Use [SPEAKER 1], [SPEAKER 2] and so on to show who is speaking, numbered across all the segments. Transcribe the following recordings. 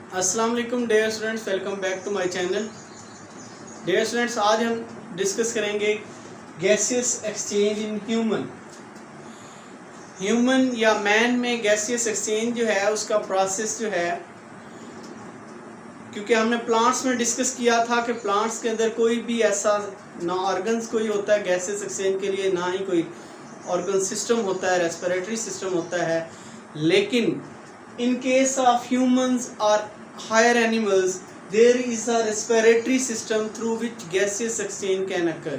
[SPEAKER 1] अस्सलाम वालेकुम dear students, welcome back to my channel. Dear students, आज हम डिस्कस करेंगे गैसियस एक्सचेंज इन ह्यूमन या मैन में गैसियस एक्सचेंज जो है उसका प्रोसेस जो है, क्योंकि हमने प्लांट्स में डिस्कस किया था कि प्लांट्स के अंदर कोई भी ऐसा ना ऑर्गन्स कोई होता है गैसियस एक्सचेंज के लिए, ना ही कोई ऑर्गन सिस्टम होता है, रेस्पिरेटरी सिस्टम होता है। लेकिन in case of humans or higher animals there is a respiratory system through which gaseous exchange can occur।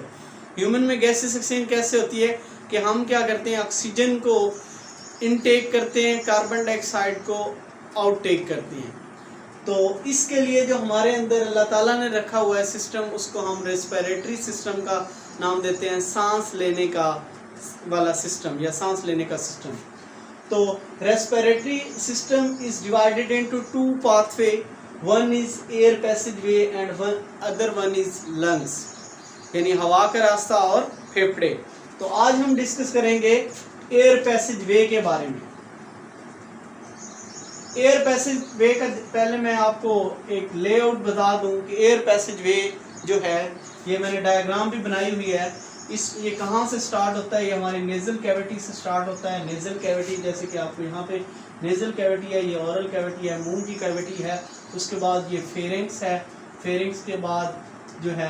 [SPEAKER 1] Human में गैसियस एक्सचेंज कैसे होती है कि हम क्या करते हैं, ऑक्सीजन को इनटेक करते हैं, कार्बन डाइऑक्साइड को आउटटेक करते हैं। तो इसके लिए जो हमारे अंदर अल्लाह ताला ने रखा हुआ है सिस्टम, उसको हम रेस्पिरेटरी सिस्टम का नाम देते हैं, सांस लेने का वाला सिस्टम या सांस लेने का सिस्टम। तो respiratory system is divided into two pathway, one is air passageway and one other one is lungs, यानी हवा का रास्ता और फेफड़े। तो आज हम डिस्कस करेंगे एयर पैसेजवे के बारे में। एयर पैसेजवे का पहले मैं आपको एक लेआउट बता दूं कि एयर पैसेजवे जो है, ये मैंने डायग्राम भी बनाई हुई है। ये कहाँ से स्टार्ट होता है, ये हमारी नेजल कैविटी से स्टार्ट होता है। नेजल कैविटी जैसे कि आपको यहाँ पे नेजल कैविटी है, ये ओरल कैविटी है, मुंह की कैविटी है। उसके बाद ये फेरिंग्स है, फेरिंग्स के बाद जो है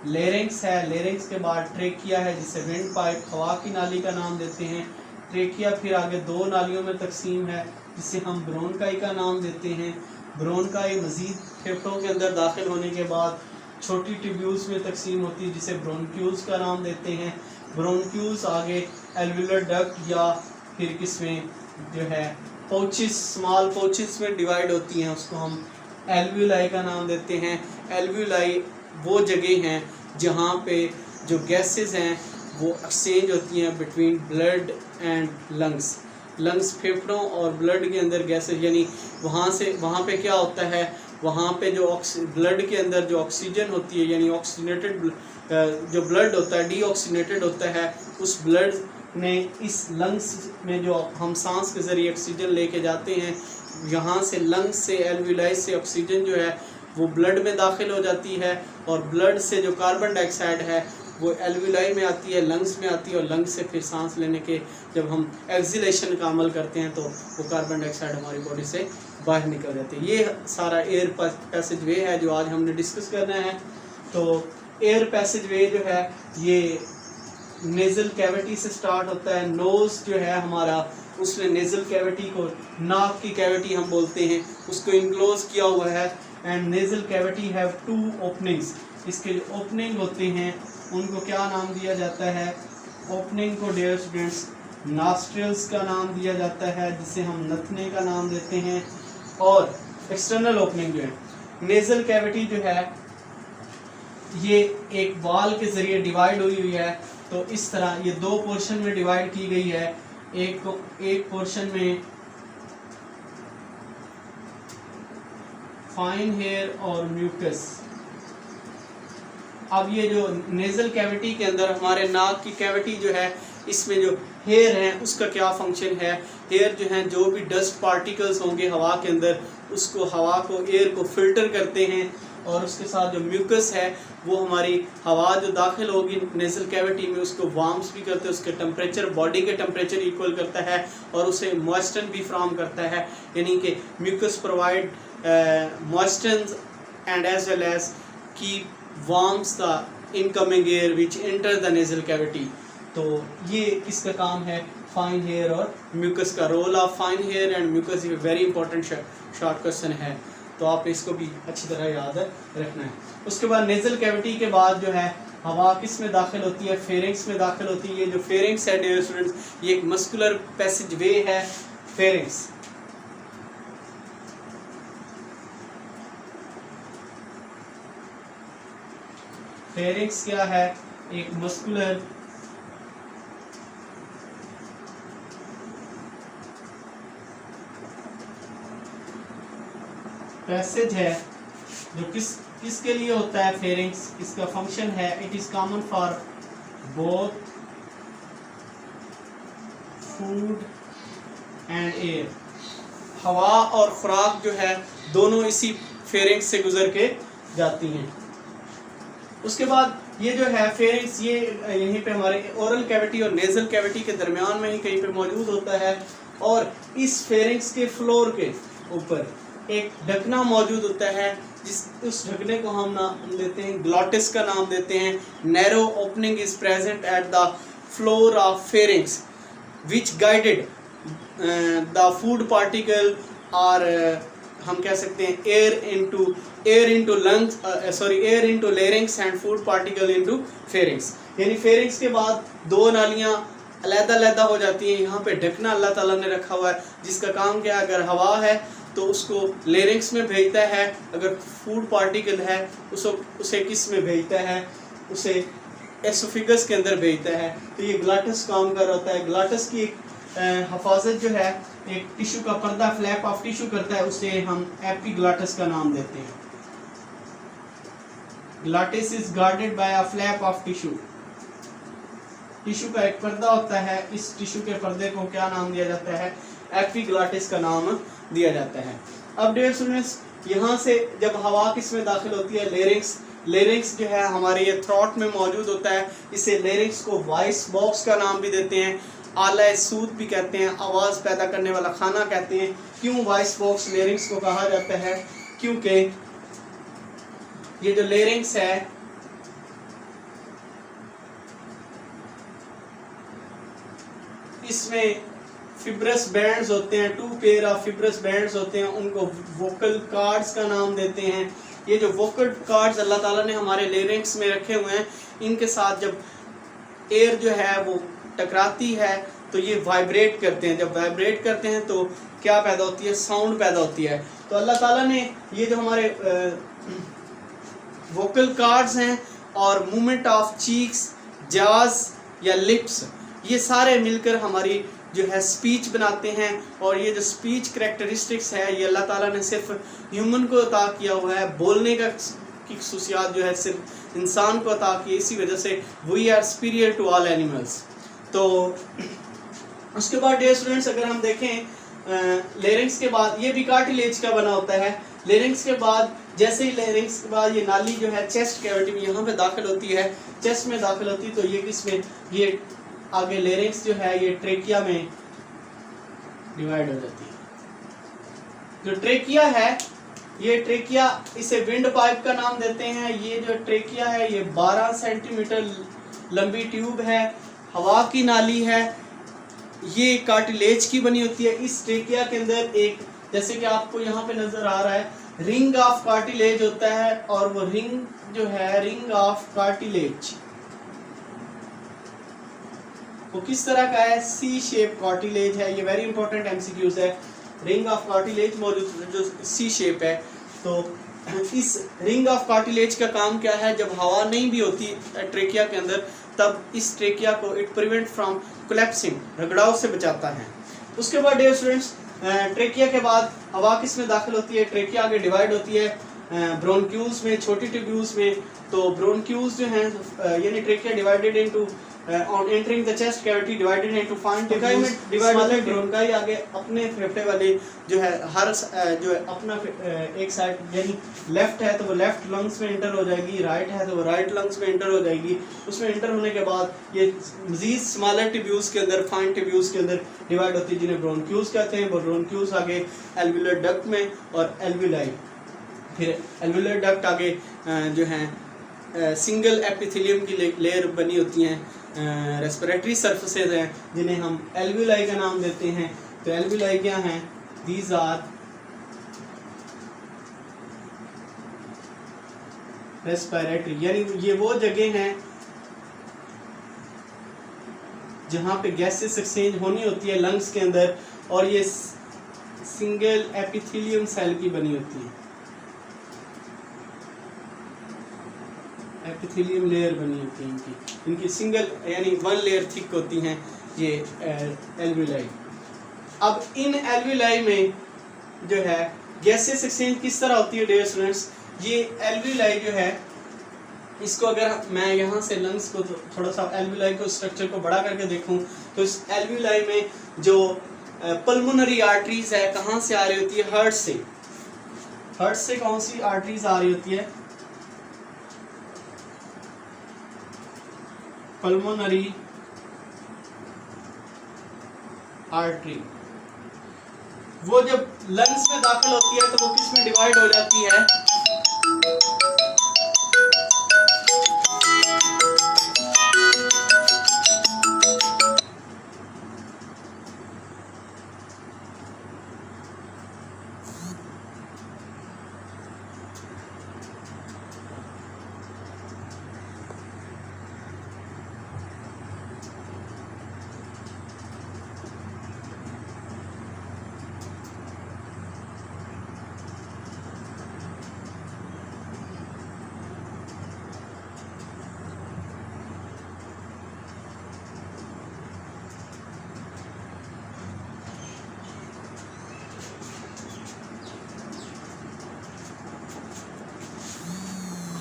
[SPEAKER 1] लेरिंग्स है, लेरिंग्स के बाद ट्रेकिया है जिसे विंड पाइप हवा की नाली का नाम देते हैं। ट्रेकिया फिर आगे दो नालियों में तकसीम है जिसे हम ब्रोंकाई का नाम देते हैं। ब्रोंकाई मजीद फेफड़ों के अंदर दाखिल होने के बाद छोटी ट्यूब्यूल्स में तकसीम होती है जिसे ब्रोंक्यूल्स का नाम देते हैं। ब्रोंक्यूल्स आगे एल्वुलर डक्ट या फिर किसमें जो है पाउचेस, स्मॉल पाउचेस में डिवाइड होती हैं, उसको हम एल्वुलाई का नाम देते हैं। एल्वुलाई वो जगह हैं जहाँ पे जो गैसेस हैं वो एक्सचेंज होती हैं between blood and lungs. Lungs फेफड़ों और ब्लड के अंदर गैसेस, यानी वहाँ पे क्या होता है, वहाँ पे जो ब्लड के अंदर जो ऑक्सीजन होती है, यानी ऑक्सीजनेटेड जो ब्लड होता है, डीऑक्सीजनेटेड होता है, उस ब्लड ने इस लंग्स में जो हम सांस के ज़रिए ऑक्सीजन लेके जाते हैं, यहाँ से लंग्स से एल्वुलाई से ऑक्सीजन जो है वो ब्लड में दाखिल हो जाती है, और ब्लड से जो कार्बन डाइऑक्साइड है वो एल्वुलाई में आती है, लंग्स में आती है, और लंग्स से फिर सांस लेने के जब हम एक्सहेलेशन का अमल करते हैं तो वो कार्बन डाइऑक्साइड हमारी बॉडी से बाहर निकल जाती है। ये सारा एयर पैसेज वे है जो आज हमने डिस्कस करना है। तो एयर पैसेज वे जो है ये नेज़ल कैविटी से स्टार्ट होता है। नोज़ जो है हमारा, उसने नेज़ल कैविटी को, नाक की कैविटी हम बोलते हैं, उसको इनक्लोज किया हुआ है। And nasal cavity have two openings, इसके जो ओपनिंग होते हैं उनको क्या नाम दिया जाता है, ओपनिंग को डियर स्टूडेंट्स नॉस्ट्रिल्स का नाम दिया जाता है जिसे हम नथने का नाम देते हैं। और एक्सटर्नल ओपनिंग जो है, नेज़ल कैविटी जो है ये एक वॉल के ज़रिए डिवाइड हुई है। तो इस तरह ये दो पोर्शन में डिवाइड की गई है। एक पोर्शन में फाइन हेयर और म्यूकस। अब ये जो नेज़ल कैविटी के अंदर हमारे नाक की कैविटी जो है, इसमें जो हेयर है उसका क्या फंक्शन है। हेयर जो है जो भी डस्ट पार्टिकल्स होंगे हवा के अंदर, उसको हवा को, एयर को फिल्टर करते हैं। और उसके साथ जो म्यूकस है वो हमारी हवा जो दाखिल होगी नेज़ल कैविटी में उसको वार्म्स भी करते हैं, उसके टेम्परेचर, बॉडी के टेम्परेचर इक्वल करता है और उसे मॉइस्चर भी फ्राहम करता है। यानी कि mucus provide moisture and as well as keep warms the incoming air which enter the nasal cavity. तो ये किसका काम है, फाइन हेयर और म्यूकस का। Role of fine hair and mucus ये वेरी इंपॉर्टेंट शॉर्ट क्वेश्चन है, तो आप इसको भी अच्छी तरह याद रखना है। उसके बाद नेज़ल कैविटी के बाद जो है हवा किस में दाखिल होती है, फेरिंग्स में दाखिल होती है। ये जो फेरिंग्स है डियर स्टूडेंट्स, ये एक मस्कुलर पैसेज वे है। फेरिंग्स फेरिंग्स क्या है, एक मस्कुलर पैसेज है जो किसके लिए होता है। फेरिंग्स इसका फंक्शन है, it is common for both food and air. हवा और खुराक जो है दोनों इसी फेरिंग्स से गुजर के जाती हैं। उसके बाद ये जो है फेरिंग्स ये यहीं पे हमारे ओरल कैविटी और नेजल कैविटी के दरमियान में ही कहीं पे मौजूद होता है, और इस फेरिंग्स के फ्लोर के ऊपर एक ढकना मौजूद होता है, जिस उस ढकने को हम नाम देते हैं ग्लॉटिस का नाम देते हैं। Narrow opening is present at the floor of pharynx which guided the food particle, और हम कह सकते हैं air into lungs, air into larynx and food particle into pharynx. यानी फेरिंग्स के बाद दो नालियां अलग-अलग हो जाती हैं। यहाँ पे ढकना अल्लाह ताला ने रखा हुआ है जिसका काम क्या है, अगर हवा है तो उसको लेरिंग्स में भेजता है, अगर फूड पार्टिकल है उसे किस में भेजता है, उसे एसोफिगस के अंदर भेजता है। तो ये ग्लॉटिस काम कर रहा होता है। ग्लॉटिस की हिफाजत जो है एक टिश्यू का पर्दा फ्लैप ऑफ टिश्यू करता है, उसे हम एपिग्लॉटिस का नाम देते हैं। Glottis is guarded by a flap of tissue. Tissue का एक पर्दा होता है, इस टिश्यू के पर्दे को क्या नाम दिया जाता है, एपिग्लॉटिस का नाम दिया जाता है। अब डियर स्टूडेंट्स, यहाँ से जब हवा किस में दाखिल होती है, लेरिंग्स जो है हमारे ये थ्रोट में मौजूद होता है। इसे लेरिंग्स को वॉइस बॉक्स का नाम भी देते हैं, आला सूत भी कहते हैं, आवाज़ पैदा करने वाला खाना कहते हैं। क्यों वॉइस बॉक्स लेरिंग्स को कहा जाता है, क्योंकि ये जो लेरिंग्स है इसमें फिब्रस बैंड्स होते हैं, 2 पेयर ऑफ फिब्रस बैंड्स होते हैं, उनको वोकल कार्ड्स का नाम देते हैं। ये जो वोकल कार्ड्स अल्लाह ताला ने हमारे लेरिंग्स में रखे हुए हैं, इनके साथ जब एयर जो है वो टकराती है तो ये वाइब्रेट करते हैं। जब वाइब्रेट करते हैं तो क्या पैदा होती है, साउंड पैदा होती है। तो अल्लाह ताला ने ये जो हमारे वोकल कार्ड्स हैं और मूवमेंट ऑफ चीक्स, जाज या लिप्स, ये सारे मिलकर हमारी जो है स्पीच बनाते हैं। और ये जो स्पीच करैक्टरिस्टिक्स है ये अल्लाह ताला ने सिर्फ ह्यूमन को अता किया हुआ है। बोलने का की खसूसियात जो है सिर्फ इंसान को अता की, इसी वजह से we are superior to all animals. तो उसके बाद डियर स्टूडेंट्स, अगर हम देखें लेरिंग्स के बाद ये भी कार्टिलेज का बना होता है। लेरिंग्स के बाद जैसे ही लेरिंग्स के बाद ये नाली जो है चेस्ट कैविटी में यहाँ पे दाखिल होती है, चेस्ट में दाखिल होती है, तो ये किसमें, ये आगे लेरिंग्स जो है ये ट्रेकिया में डिवाइड हो जाती है। जो ट्रेकिया है, ये ट्रेकिया, इसे विंड पाइप का नाम देते हैं। ये जो ट्रेकिया है ये 12 सेंटीमीटर लंबी ट्यूब है, हवा की नाली है, ये कार्टिलेज की बनी होती है। इस ट्रेकिया के अंदर एक, जैसे कि आपको यहाँ पे नजर आ रहा है, रिंग ऑफ कार्टिलेज होता है, और वो रिंग जो है, रिंग ऑफ कार्टिलेज वो किस तरह का है, सी शेप कार्टिलेज है। ये वेरी इंपॉर्टेंट एमसीक्यूज है। रिंग ऑफ कार्टिलेज मौजूद जो सी शेप है, तो इस रिंग ऑफ कार्टिलेज का काम क्या है, जब हवा नहीं भी होती ट्रेकिया के अंदर, तब इस ट्रेकिया को इट प्रिवेंट फ्रॉम कोलैप्सिंग, रगड़ाव से बचाता है। उसके बाद डियर स्टूडेंट्स, ट्रेकिया के बाद हवा किस में दाखिल होती है, ट्रेकिया आगे डिवाइड होती है ब्रोनक्यूल्स में, छोटी ट्यूब्यूल्स में। तो ब्रोनक्यूल्स जो हैं, यानी trachea divided into on entering the chest cavity divided into fine tubules, smaller bronchi आगे अपने फेफड़े वाले जो है हर जो है अपना एक साइड, यानी लेफ्ट है तो वो लेफ्ट लंग्स में एंटर हो जाएगी, राइट है तो वो राइट लंग्स में एंटर हो जाएगी। उसमें एंटर होने के बाद ये मजीद स्मॉलर ट्यूब्यूल्स के अंदर, फाइन ट्यूब्यूल्स के अंदर डिवाइड होती है, जिन्हें ब्रोनक्यूल्स कहते हैं। वो ब्रोनक्यूल्स आगे एल्वुलर डक्ट में, और एल्वुलाई, फिर एल्वुलर डक्ट आगे जो है सिंगल एपिथेलियम की लेयर बनी होती हैं, रेस्पिरेटरी सर्फेसेज हैं, जिन्हें हम एल्वुलाई का नाम देते हैं। तो एल्वुलाई क्या हैं, दीज आर रेस्पिरेटरी, यानी ये वो जगह हैं जहाँ पे गैसेस एक्सचेंज होनी होती है लंग्स के अंदर, और ये सिंगल एपिथेलियम सेल की बनी होती है, एपिथेलियम लेयर बनी होती है इनकी सिंगल, यानी 1 लेयर थिक होती हैं ये एल्वुलाई। अब इन एल्वुलाई में जो है गैसेस एक्सचेंज किस तरह होती है डियर स्टूडेंट्स, ये एल्वुलाई जो है, इसको अगर मैं यहाँ से लंग्स को थोड़ा सा एल्वुलाई को स्ट्रक्चर को बड़ा करके देखूँ, तो इस एल्वुलाई में जो पल्मोनरी आर्टरीज है, कहाँ से आ रही होती है? हार्ट से। हार्ट से कौन सी आर्टरीज आ रही होती है? Pulmonary artery. वो जब लंग्स में दाखिल होती है तो वो किस में डिवाइड हो जाती है?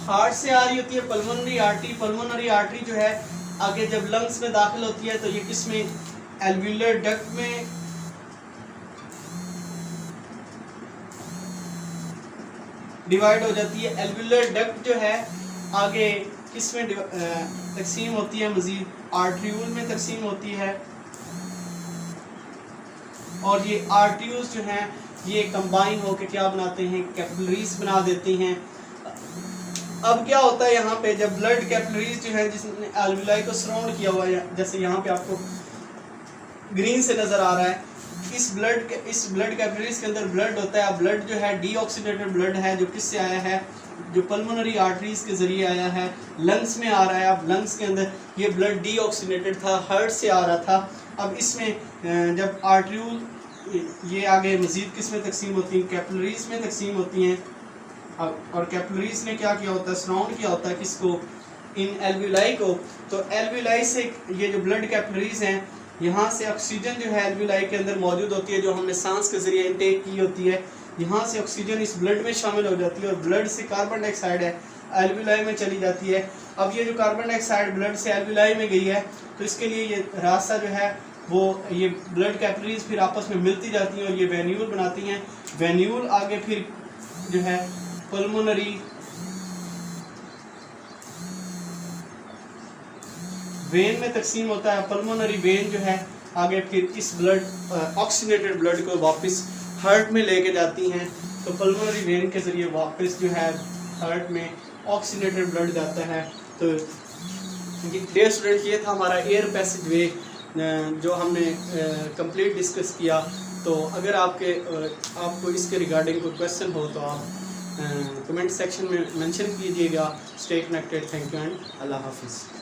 [SPEAKER 1] हार्ट से आ रही होती है पल्मोनरी आर्टरी। पल्मोनरी आर्टरी जो है आगे जब लंग्स में दाखिल होती है तो ये किस में? एल्वियुलर डक्ट में डिवाइड हो जाती है। एल्वियुलर डक्ट जो है आगे किस में तकसीम होती है? मजीद आर्ट्रियूल में तकसीम होती है। और ये आर्ट्रियूल्स जो हैं ये कंबाइन होकर क्या बनाते हैं? कैपिलरीज बना देती हैं। अब क्या होता है यहाँ पे, जब ब्लड कैपिलरीज जो है जिसने एल्विलाई को सराउंड किया हुआ है, जैसे यहाँ पे आपको ग्रीन से नजर आ रहा है, इस ब्लड कैपिलरीज के अंदर ब्लड होता है। ब्लड जो है डीऑक्सीडेटेड ब्लड है जो किससे आया है? जो पल्मोनरी आर्टरीज के जरिए आया है, लंग्स में आ रहा है। अब लंग्स के अंदर ये ब्लड डीऑक्सीडेटेड था, हार्ट से आ रहा था। अब इसमें जब आर्टरील ये आगे मजीद किस में तकसीम होती हैं? कैपिलरीज में तकसीम होती हैं। और कैपिलरीज ने क्या किया होता है? सराउंड किया होता है किसको? इन एल्विलाई को। तो एल्विलाई से ये जो ब्लड कैपिलरीज हैं यहाँ से ऑक्सीजन जो है एल्विलाई के अंदर मौजूद होती है, जो हमने सांस के जरिए इनटेक की होती है। यहाँ से ऑक्सीजन इस ब्लड में शामिल हो जाती है और ब्लड से कार्बन डाइऑक्साइड है एल्विलाई में चली जाती है। अब ये जो कार्बन डाइऑक्साइड ब्लड से एल्विलाई में गई है तो इसके लिए ये रास्ता जो है वो ये ब्लड कैपिलरीज फिर आपस में मिलती जाती हैं और ये वेन्यूल बनाती हैं। वेन्यूल आगे फिर जो है पल्मोनरी वेन में तकसीम होता है। पल्मोनरी वेन जो है आगे फिर इस ब्लड ऑक्सीनेटेड ब्लड को वापस हार्ट में लेके जाती हैं। तो पल्मोनरी वेन के ज़रिए वापस जो है हार्ट में ऑक्सीनेटेड ब्लड जाता है। तो डियर स्टूडेंट, ये था हमारा एयर पैसेज वे जो हमने कंप्लीट डिस्कस किया। तो अगर आपको इसके रिगार्डिंग कोई क्वेश्चन हो तो आप कमेंट सेक्शन में मेंशन कीजिएगा। Stay connected. Thank you and अल्लाह हाफिज़।